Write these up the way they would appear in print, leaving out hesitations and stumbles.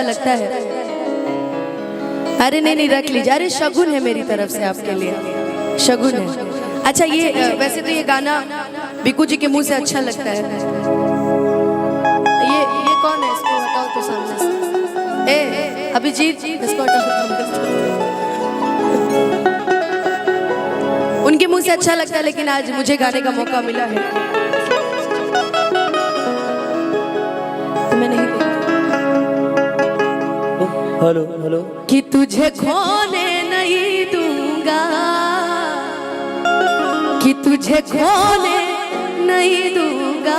लगता है। अरे नहीं रख लीजिए। अरे शगुन है मेरी तरफ से आपके लिए, शगुन है। अच्छा ये वैसे तो ये गाना बिकू जी के मुंह से अच्छा लगता है। ये कौन है? इसको हटाओ तो सामने से। अभिजीत इसको हटाओ। उनके मुंह से अच्छा लगता है, लेकिन आज मुझे गाने का मौका मिला है तो मैं नहीं। Hello hello. कि तुझे खोने नहीं दूंगा, कि तुझे खोने नहीं दूंगा,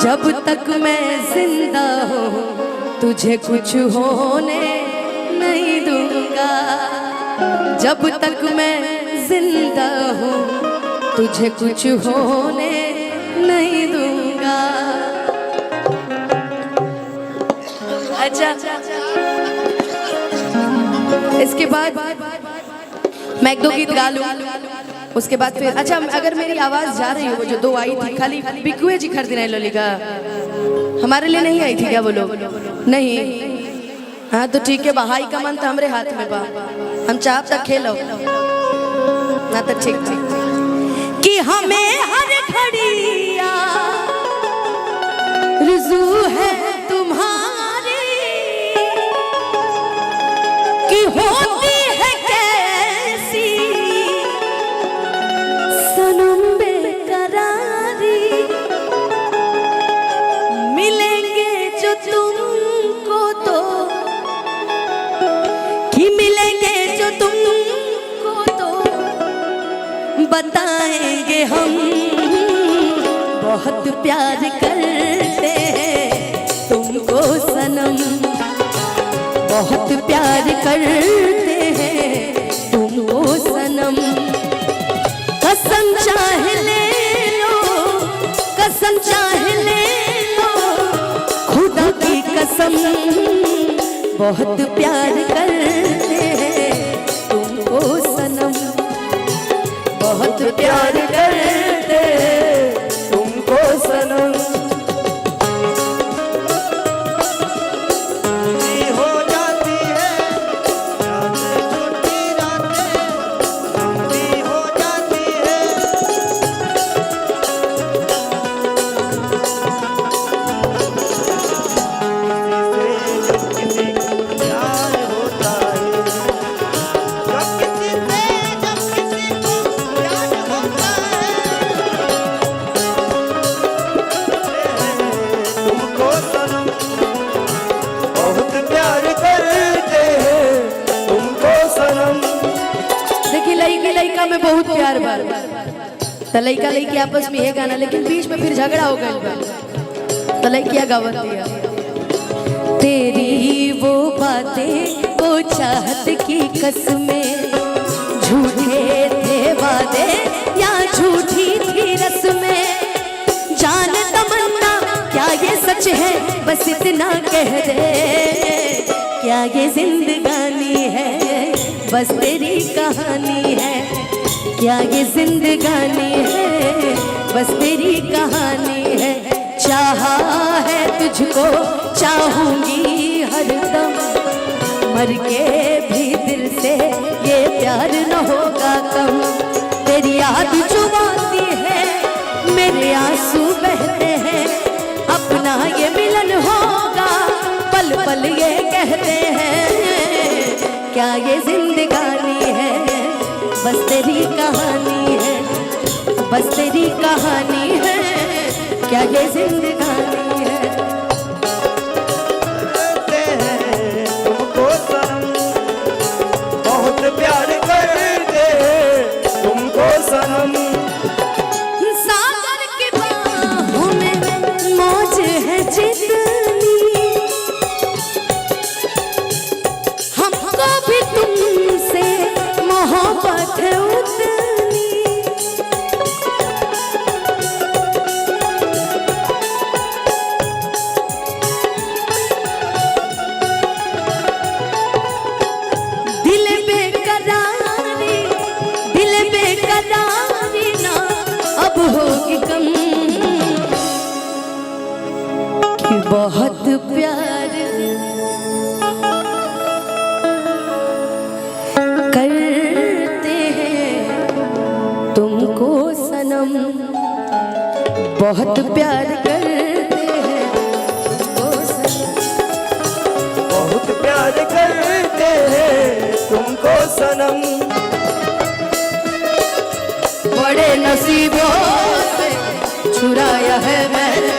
जब तक मैं जिंदा हूँ तुझे कुछ होने नहीं दूंगा, जब तक मैं जिंदा हूँ तुझे कुछ होने नहीं दूंगा। अच्छा इसके बाद मैं एक दो गीत गा लूं, उसके बाद फिर अच्छा अगर मेरी आवाज जा रही हो, वो जो दो आई थी खाली बिकुए जी खरीद रहे लोलिका, हमारे लिए नहीं आई थी क्या वो लोग? नहीं। हाँ तो ठीक है, बहाई का मन तो हमारे हाथ में बा, हम चाह तक खेलो ना तो ठीक ठीक कि हमें हर घड़ी रुजू है तुम्हारी, कि होती है कैसी सनम बेकरारी, मिलेंगे जो तुमको तो, कि मिलेंगे जो तुमको तो बताएंगे हम बहुत प्यार करते हैं तुमको सनम, बहुत प्यार करते हैं तुमको सनम। कसम चाह ले लो, कसम चाह ले लो, खुदा की कसम, बहुत प्यार करते हैं तुमको सनम, बहुत प्यार करते तुमको सनम। लड़का में बहुत प्यार बार तो लड़का लड़की आपस में ये गाना, लेकिन बीच में फिर झगड़ा हो गया तो लड़किया गावत दिया। तेरी वो बातें वो चाहत की कसमें, झूठे थे वादे या झूठी थी रस्में, जान तमन्ना क्या ये सच है बस इतना कह दे, क्या ये जिंदगानी है बस तेरी कहानी है, क्या ये जिंदगानी है बस तेरी कहानी है, चाहा है तुझको चाहूंगी हरदम, मर के भी दिल से ये प्यार न होगा कम, तेरी याद जो आती है मेरे आंसू बहते हैं, अपना ये मिलन होगा पल पल ये कहते हैं, क्या ये जिंदगानी है बस तेरी कहानी है, बस तेरी कहानी है, क्या ये जिंदगानी है। तुमको सनम बहुत प्यार करते तुमको सनम, सागर की बाहों में मौज है जितनी, हमको भी तुमसे मोहब्बत है उतनी, बहुत प्यार करते हैं तुमको सनम। बहुत प्यार करते हैं तुमको सनम। बड़े नसीबों से चुराया है मैंने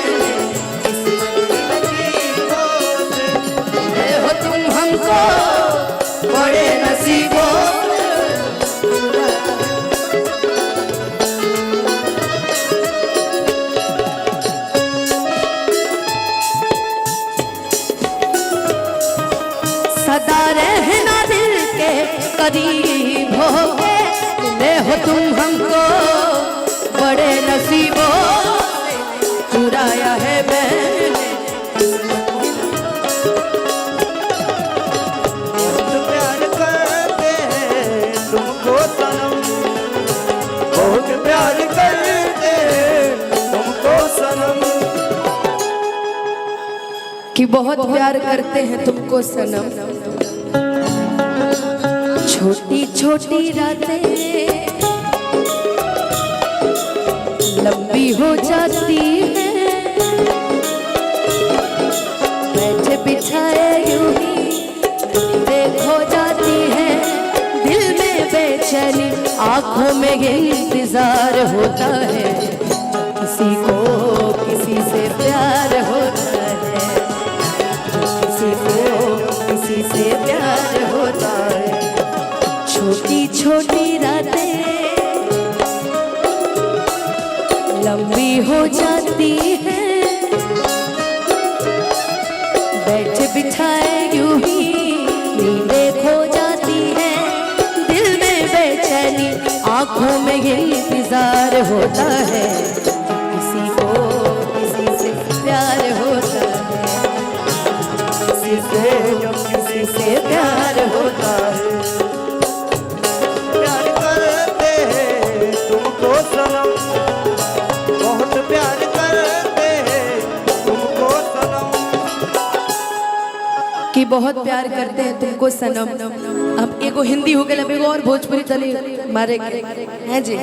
हो तुम हमको, बड़े नसीबों सदा रहना दिल के करीब होके, मिले हो तुम हमको, बड़े नसीबों से चुराया है मैंने। बहुत प्यार करते हैं तुमको सनम। बहुत प्यार करते हैं तुमको सनम। कि बहुत प्यार करते हैं तुमको सनम। छोटी छोटी रातें लंबी हो जाती हैं, बैठे बिछाए यूं ही देखो जाती है, दिल में बेचैनी आंखों में इंतजार होता है, किसी को किसी से प्यार होता है, किसी को किसी से प्यार होता है। छोटी छोटी रातें लंबी हो जाती हैं, बैठ बिछाए यूं ही नींदें खो जाती हैं, दिल में बेचैनी आंखों में इंतजार होता है, किसी को किसी से प्यार होता है, किसी से प्यार होता है। प्यार करते हैं तुमको सनम। बहुत प्यार करते हैं तुमको सनम। कि बहुत प्यार करते हैं तुमको सनम। अब एगो हिंदी हो गया, अब एगो और भोजपुरी चली मारे हैं जी।